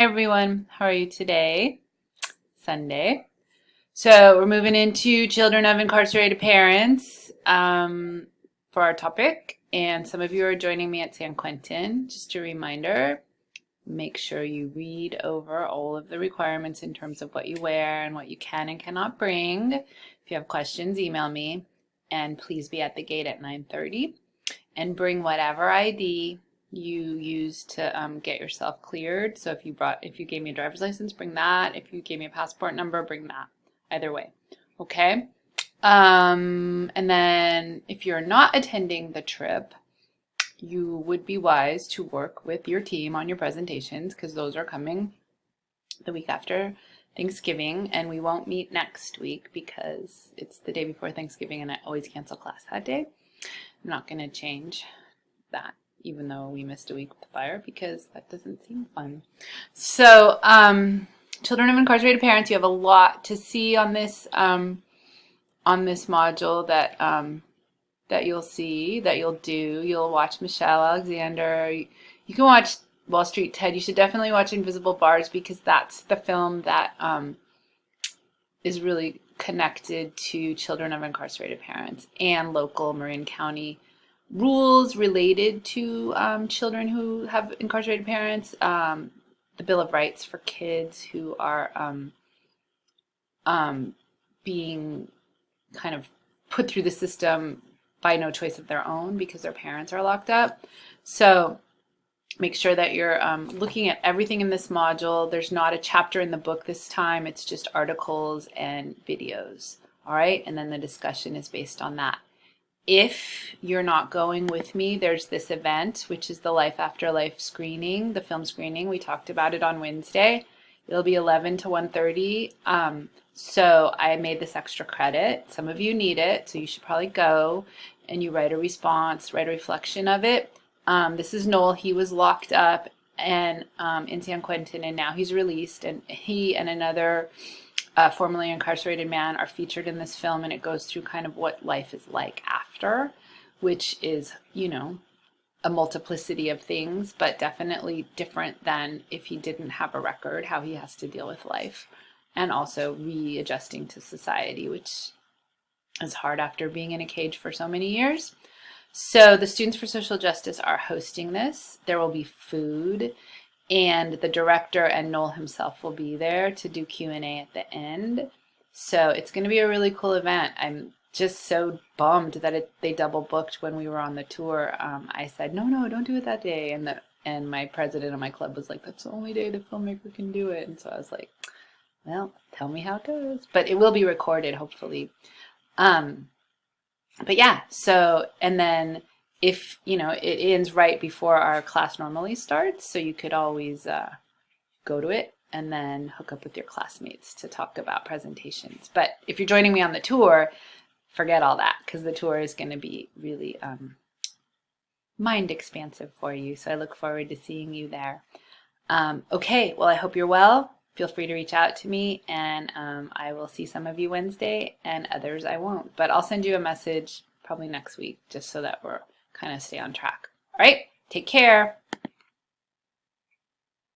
Everyone, how are you today? Sunday. So we're moving into children of incarcerated parents for our topic, and some of you are joining me at San Quentin. Just a reminder, make sure you read over all of the requirements in terms of what you wear and what you can and cannot bring. If you have questions, email me, and please be at the gate at 9:30, and bring whatever ID you use to get yourself cleared. So if you gave me a driver's license, bring that. If you gave me a passport number, bring that. Either way, okay? And then if you're not attending the trip, you would be wise to work with your team on your presentations because those are coming the week after Thanksgiving, and we won't meet next week because it's the day before Thanksgiving and I always cancel class that day. I'm not going to change that, even though we missed a week with the fire, because that doesn't seem fun. So, children of incarcerated parents, you have a lot to see on this module that you'll see, that you'll do. You'll watch Michelle Alexander. You can watch Wall Street Ted. You should definitely watch Invisible Bars because that's the film that is really connected to children of incarcerated parents and local Marin County rules related to children who have incarcerated parents, the Bill of Rights for kids who are being kind of put through the system by no choice of their own because their parents are locked up. So make sure that you're looking at everything in this module. There's not a chapter in the book this time. It's just articles and videos. All right. And then the discussion is based on that. If you're not going with me, there's this event, which is the Life After Life screening, the film screening. We talked about it on Wednesday. It'll be 11 to 1:30. So I made this extra credit. Some of you need it, so you should probably go and you write a response, write a reflection of it. This is Noel. He was locked up and in San Quentin, and now he's released. And he and another formerly incarcerated man are featured in this film, and it goes through kind of what life is like after, which is, a multiplicity of things, but definitely different than if he didn't have a record, how he has to deal with life, and also readjusting to society, which is hard after being in a cage for so many years. So the Students for Social Justice are hosting this. There will be food, and the director and Noel himself will be there to do Q&A at the end. So it's going to be a really cool event. I'm just so bummed that they double booked when we were on the tour. I said, no, don't do it that day. And my president of my club was like, that's the only day the filmmaker can do it. And so I was like, well, tell me how it goes. But it will be recorded, hopefully. But yeah, so, and then if, it ends right before our class normally starts, so you could always go to it and then hook up with your classmates to talk about presentations. But if you're joining me on the tour, forget all that because the tour is going to be really mind expansive for you. So I look forward to seeing you there. Okay, well, I hope you're well. Feel free to reach out to me, and I will see some of you Wednesday, and others I won't. But I'll send you a message probably next week just so that we're kind of stay on track. All right, take care.